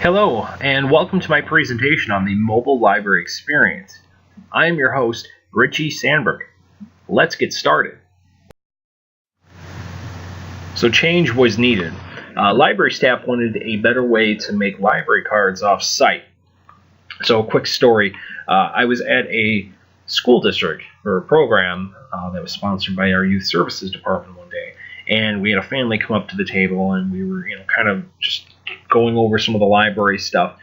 Hello, and welcome to my presentation on the mobile library experience. I am your host, Richie Sandberg. Let's get started. So change was needed. Library staff wanted a better way to make library cards off-site. So a quick story, I was at a school district for a program that was sponsored by our youth services department one day, and we had a family come up to the table, and we were kind of just going over some of the library stuff,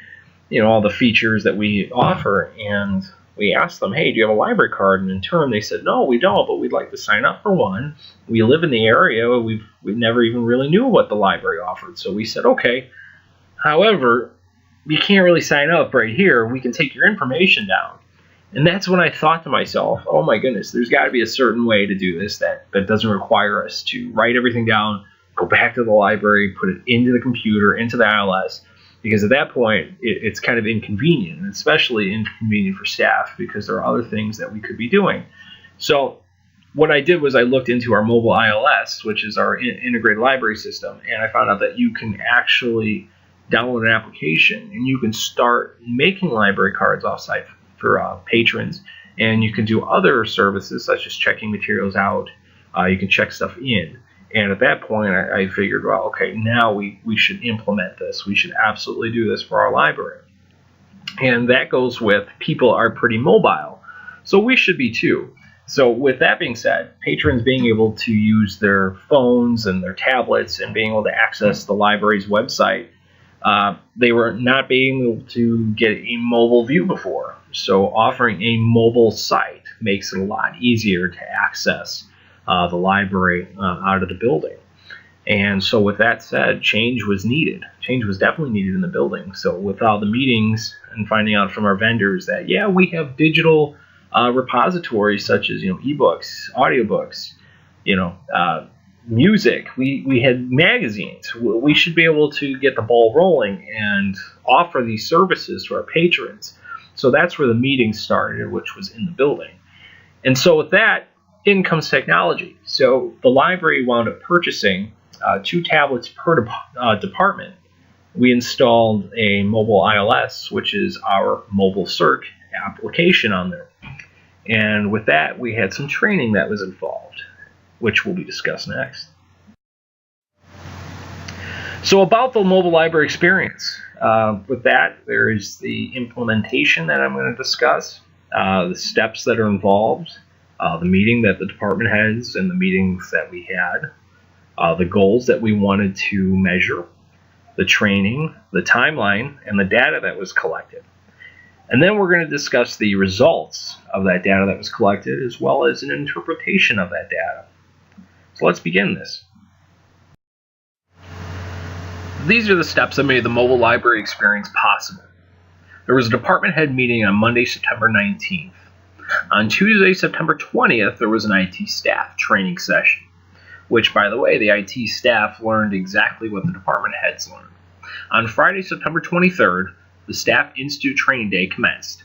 all the features that we offer, and we asked them, hey, do you have a library card? And in turn they said, no, we don't, but we'd like to sign up for one. We live in the area, we never even really knew what the library offered, so we said, okay, however, you can't really sign up right here, we can take your information down. And that's when I thought to myself, oh my goodness, there's got to be a certain way to do this that doesn't require us to write everything down, go back to the library, put it into the computer, into the ILS, because at that point, it's kind of inconvenient, and especially inconvenient for staff because there are other things that we could be doing. So what I did was I looked into our mobile ILS, which is our integrated library system, and I found out that you can actually download an application, and you can start making library cards offsite for patrons, and you can do other services such as checking materials out. You can check stuff in. And at that point, I figured, well, okay, now we should implement this. We should absolutely do this for our library. And that goes with people are pretty mobile, so we should be too. So with that being said, patrons being able to use their phones and their tablets and being able to access the library's website, they were not being able to get a mobile view before. So offering a mobile site makes it a lot easier to access the library out of the building. And so with that said, change was needed. Change was definitely needed in the building. So with all the meetings and finding out from our vendors that, yeah, we have digital repositories such as, ebooks, audiobooks, music. We had magazines. We should be able to get the ball rolling and offer these services to our patrons. So that's where the meeting started, which was in the building. And so with that, in comes technology. So the library wound up purchasing 2 tablets per department. We installed a mobile ILS, which is our mobile circ application on there. And with that, we had some training that was involved, which will be discussed next. So about the mobile library experience. With that, there is the implementation that I'm going to discuss, the steps that are involved, the meeting that the department heads and the meetings that we had, the goals that we wanted to measure, the training, the timeline, and the data that was collected. And then we're going to discuss the results of that data that was collected, as well as an interpretation of that data. So let's begin this. These are the steps that made the mobile library experience possible. There was a department head meeting on Monday, September 19th. On Tuesday, September 20th, there was an IT staff training session, which, by the way, the IT staff learned exactly what the department heads learned. On Friday, September 23rd, the Staff Institute training day commenced.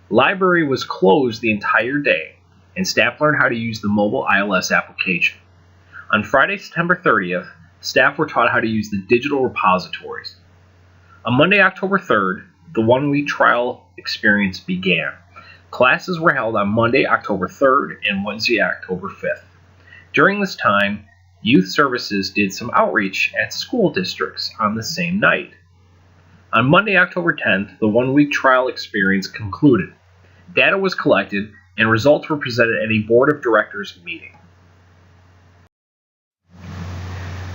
Library was closed the entire day, and staff learned how to use the mobile ILS application. On Friday, September 30th, staff were taught how to use the digital repositories. On Monday, October 3rd, the one-week trial experience began. Classes were held on Monday, October 3rd and Wednesday, October 5th. During this time, Youth Services did some outreach at school districts on the same night. On Monday, October 10th, the one-week trial experience concluded. Data was collected and results were presented at a Board of Directors meeting.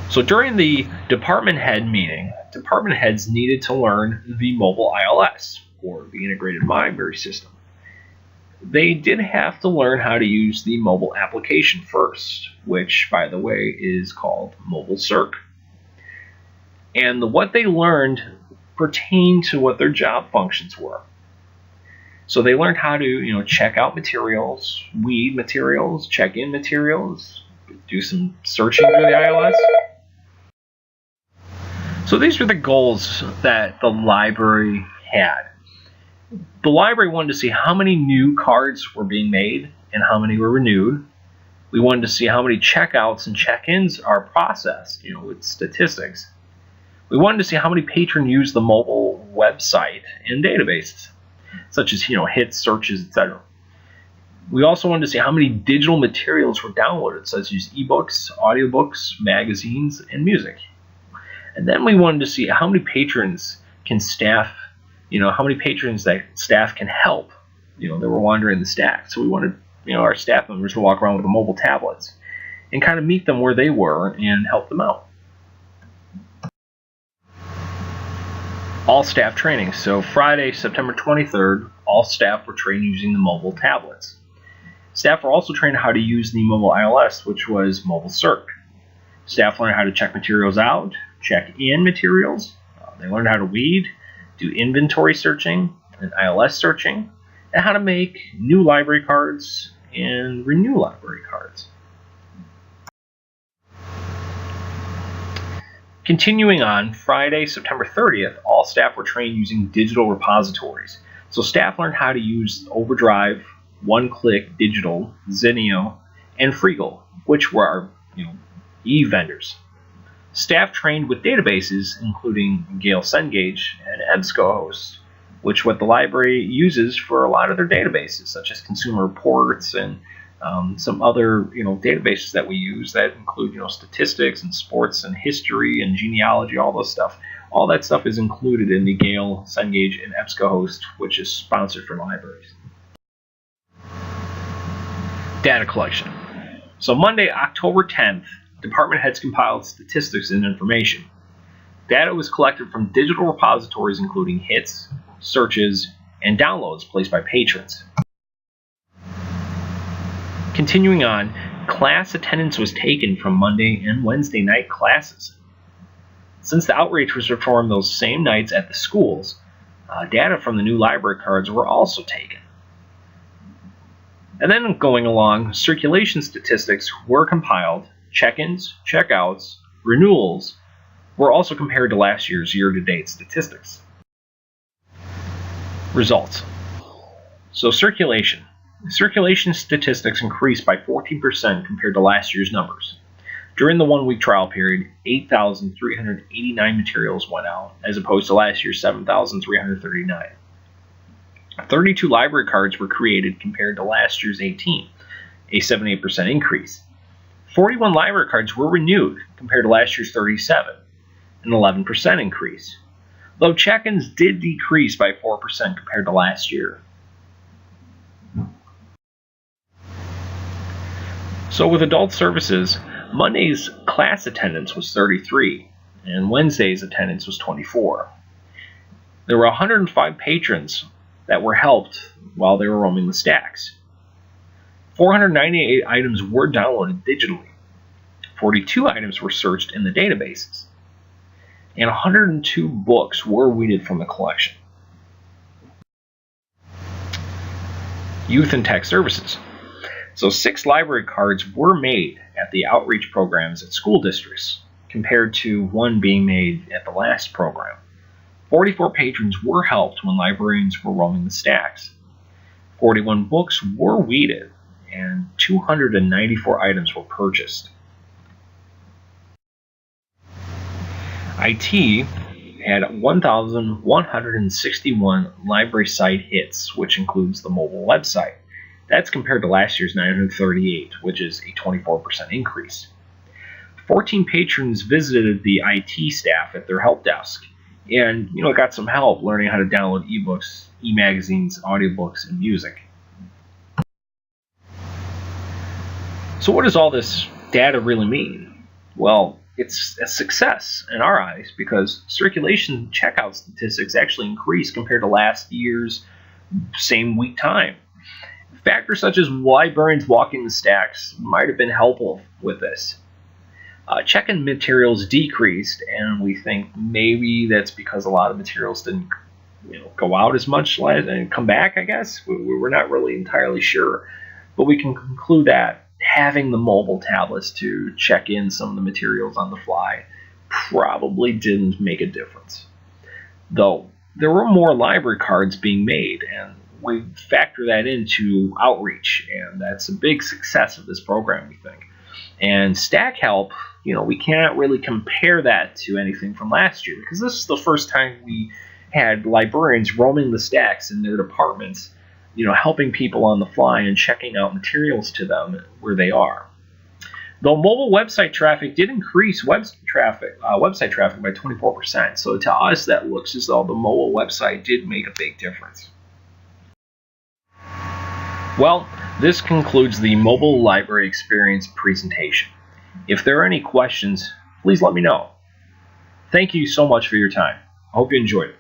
So during the department head meeting, department heads needed to learn the mobile ILS, or the integrated library system. They did have to learn how to use the mobile application first, which, by the way, is called mobile circ. And what they learned pertained to what their job functions were. So they learned how to, check out materials, weed materials, check in materials, do some searching through the ILS. So these were the goals that the library had. The library wanted to see how many new cards were being made and how many were renewed. We wanted to see how many checkouts and check-ins are processed, with statistics. We wanted to see how many patrons used the mobile website and databases, such as hits, searches, etc. We also wanted to see how many digital materials were downloaded, such as ebooks, audiobooks, magazines, and music. And then we wanted to see how many patrons can staff, how many patrons that staff can help, that were wandering the stack. So we wanted, our staff members to walk around with the mobile tablets and kind of meet them where they were and help them out. All staff training. So Friday, September 23rd, all staff were trained using the mobile tablets. Staff were also trained how to use the mobile ILS, which was mobile circ. Staff learned how to check materials out, check in materials. They learned how to weed, do inventory searching and ILS searching, and how to make new library cards and renew library cards. Continuing on, Friday, September 30th, all staff were trained using digital repositories. So staff learned how to use Overdrive, One-Click Digital, Zinio, and Freegal, which were our e-vendors. Staff trained with databases, including Gale Cengage and EBSCOhost, which what the library uses for a lot of their databases, such as Consumer Reports and some other databases that we use that include statistics and sports and history and genealogy, all those stuff. All that stuff is included in the Gale, Cengage, and EBSCOhost, which is sponsored for libraries. Data collection. So Monday, October 10th, department heads compiled statistics and information. Data was collected from digital repositories including hits, searches, and downloads placed by patrons. Continuing on, class attendance was taken from Monday and Wednesday night classes. Since the outreach was performed those same nights at the schools, data from the new library cards were also taken. And then going along, circulation statistics were compiled, check-ins, check-outs, renewals were also compared to last year's year-to-date statistics. Results. So circulation. Circulation statistics increased by 14% compared to last year's numbers. During the one-week trial period, 8,389 materials went out, as opposed to last year's 7,339. 32 library cards were created compared to last year's 18, a 78% increase. 41 library cards were renewed compared to last year's 37, an 11% increase, though check-ins did decrease by 4% compared to last year. So with adult services, Monday's class attendance was 33, and Wednesday's attendance was 24. There were 105 patrons that were helped while they were roaming the stacks. 498 items were downloaded digitally. 42 items were searched in the databases. And 102 books were weeded from the collection. Youth and Tech Services. So 6 library cards were made at the outreach programs at school districts, compared to 1 being made at the last program. 44 patrons were helped when librarians were roaming the stacks. 41 books were weeded, and 294 items were purchased. IT had 1,161 library site hits, which includes the mobile website. That's compared to last year's 938, which is a 24% increase. 14 patrons visited the IT staff at their help desk and got some help learning how to download ebooks, e-magazines, audiobooks, and music. So what does all this data really mean? Well, it's a success in our eyes because circulation checkout statistics actually increased compared to last year's same week time. Factors such as librarians walking the stacks might have been helpful with this. Check-in materials decreased, and we think maybe that's because a lot of materials didn't go out as much and come back, I guess. We're not really entirely sure, but we can conclude that having the mobile tablets to check in some of the materials on the fly probably didn't make a difference. Though there were more library cards being made, and we factor that into outreach, and that's a big success of this program, we think. And Stack Help, we can't really compare that to anything from last year because this is the first time we had librarians roaming the stacks in their departments, helping people on the fly and checking out materials to them where they are. Though mobile website traffic did increase website traffic by 24%, so to us that looks as though the mobile website did make a big difference. Well, this concludes the mobile library experience presentation. If there are any questions, please let me know. Thank you so much for your time. I hope you enjoyed it.